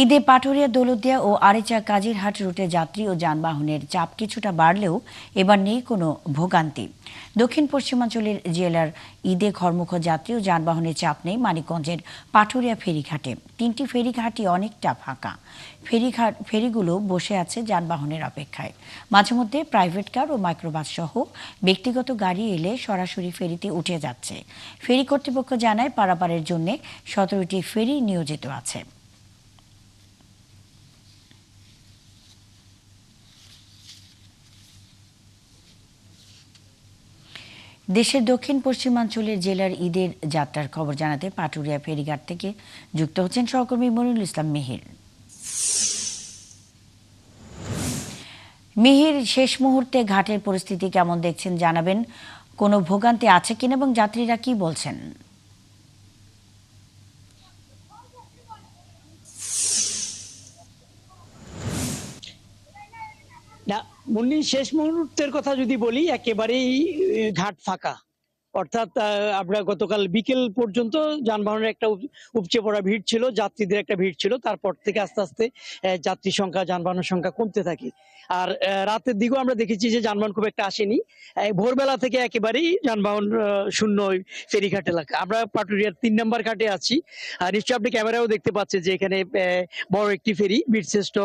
ঈদে পাটুরিয়া, দৌলতদিয়া ও আরিচা কাজিরহাট রুটে যাত্রী ও যানবাহনের চাপ কিছুটা বাড়লেও এবার নেই কোনো ভোগান্তি। দক্ষিণ পশ্চিমাঞ্চলের জেলার ঈদে ঘরমুখ যাত্রী ও যানবাহনের চাপ নেই মানিকগঞ্জের পাটুরিয়া ফেরিঘাটে। 3টি ফেরিঘাটই অনেকটা ফাঁকা। ফেরিগুলো বসে আছে যানবাহনের অপেক্ষায়। মাঝে মধ্যে প্রাইভেট কার ও মাইক্রোবাস সহ ব্যক্তিগত গাড়ি এলে সরাসরি ফেরিতে উঠে যাচ্ছে। ফেরি কর্তৃপক্ষ জানায় পারাপারের জন্য 17টি ফেরি নিয়োজিত আছে। দেশের দক্ষিণ পশ্চিমাঞ্চলের জেলার ঈদের যাত্রার খবর জানাতে পাটুরিয়া ফেরিঘাট থেকে যুক্ত হচ্ছেন সহকর্মী মনিরুল ইসলাম মিহির। মিহির, শেষ মুহূর্তে ঘাটের পরিস্থিতি কেমন দেখছেন জানাবেন। কোনো ভোগান্তি আছে কিনা এবং যাত্রীরা কি বলছেন? না, মুন্নি, শেষ মুহূর্তের কথা যদি বলি, একেবারেই ঘাট ফাঁকা। অর্থাৎ আমরা গতকাল বিকেল পর্যন্ত যানবাহনের একটা উপচে পড়া ভিড় ছিল, যাত্রীদের একটা ভিড় ছিল। তারপর থেকে আস্তে আস্তে যাত্রী সংখ্যা, যানবাহনের সংখ্যা কমতে থাকে। আর রাতের দিকেও আমরা দেখেছি যে যানবাহন খুব একটা আসেনি। ভোরবেলা থেকে একেবারেই যানবাহন শূন্য ওই ফেরিঘাট এলাকা। আমরা পাটুরিয়ার 3 নম্বর ঘাটে আছি। আর নিশ্চয়ই আপনি ক্যামেরাও দেখতে পাচ্ছেন যে এখানে বড় একটি ফেরি, বীরশ্রেষ্ঠ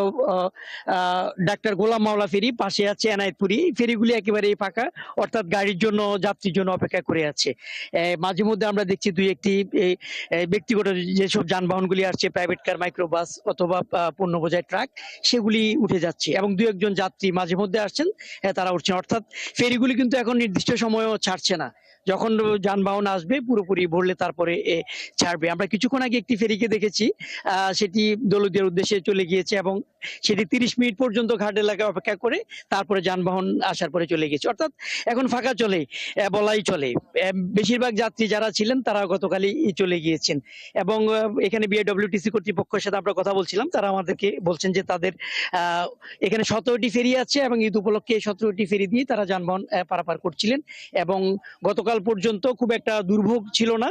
ডাক্তার গোলাম মাওলা ফেরি, পাশে আছে এনায়েতপুরি। ফেরিগুলি একেবারেই ফাঁকা, অর্থাৎ গাড়ির জন্য, যাত্রীর জন্য অপেক্ষা করে আছে। মাঝে মধ্যে আমরা দেখছি দুই একটি ব্যক্তিগত যেসব যানবাহনগুলি আসছে, প্রাইভেট কার, মাইক্রোবাস অথবা পণ্য বোঝাই ট্রাক, সেগুলি উঠে যাচ্ছে এবং দুই একজন যাত্রী মাঝে মধ্যে আসছেন, তারা উঠছেন। অর্থাৎ ফেরিগুলি কিন্তু এখন নির্দিষ্ট সময়ও ছাড়ছে না। যখন যানবাহন আসবে পুরোপুরি ভরলে তারপরে ছাড়বে। আমরা কিছুক্ষণ আগে একটি ফেরিকে দেখেছি, সেটি দৌলতদিয়ার উদ্দেশ্যে চলে গিয়েছে এবং সেটি 30 মিনিট পর্যন্ত ঘাট এলাকায় অপেক্ষা করে তারপরে যানবাহন আসার পরে চলে গেছে। অর্থাৎ এখন ফাঁকা চলে বলাই চলে। বেশিরভাগ যাত্রী যারা ছিলেন তারা গতকালই চলে গিয়েছেন এবং এখানে বিআরডব্লিউটিসি কর্তৃপক্ষের সাথে আমরা কথা বলছিলাম। তারা আমাদেরকে বলছেন যে তাদের এখানে 17টি ফেরি আছে এবং ঈদ উপলক্ষে 17টি ফেরি দিয়ে তারা যানবাহন পারাপার করছিলেন এবং গতকাল পর্যন্ত খুব একটা দুর্ভোগ ছিল না,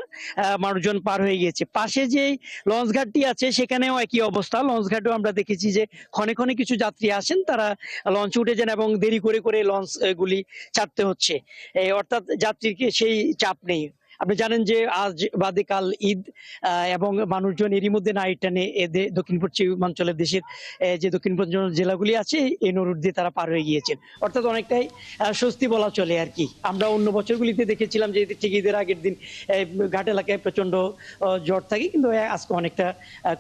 মানুষজন পার হয়ে গিয়েছে। পাশে যে লঞ্চ ঘাটটি আছে সেখানেও একই অবস্থা। লঞ্চ ঘাটেও আমরা দেখেছি যে ক্ষণে ক্ষণে কিছু যাত্রী আসেন, তারা লঞ্চে উঠে যান এবং দেরি করে করে লঞ্চ গুলি ছাড়তে হচ্ছে। অর্থাৎ যাত্রীকে সেই চাপ নেই। আপনি জানেন যে আজ বাদে কাল ঈদ এবং মানুষজন এরই মধ্যে নাইট টানে দক্ষিণ পশ্চিমাঞ্চলের দেশের যে দক্ষিণ পশ্চিমাঞ্চল জেলাগুলি আছে এই নরুট দিয়ে তারা পার হয়ে গিয়েছেন। অর্থাৎ অনেকটাই স্বস্তি বলা চলে আর কি। আমরা অন্য বছরগুলিতে দেখেছিলাম যে ঠিক ঈদের আগের দিন ঘাট এলাকায় প্রচন্ড ঝড় থাকে, কিন্তু আজকে অনেকটা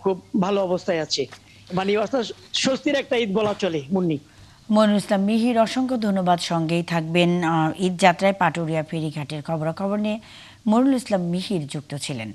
খুব ভালো অবস্থায় আছে। মানে অর্থাৎ স্বস্তির একটা ঈদ বলা চলে। মুন্নি, মনিরুল ইসলাম মিহির, অসংখ্য ধন্যবাদ। সঙ্গেই থাকবেন। ঈদ যাত্রায় পাটুরিয়া ফেরিঘাটের খবরাখবর নিয়ে মনিরুল ইসলাম মিহির যুক্ত ছিলেন।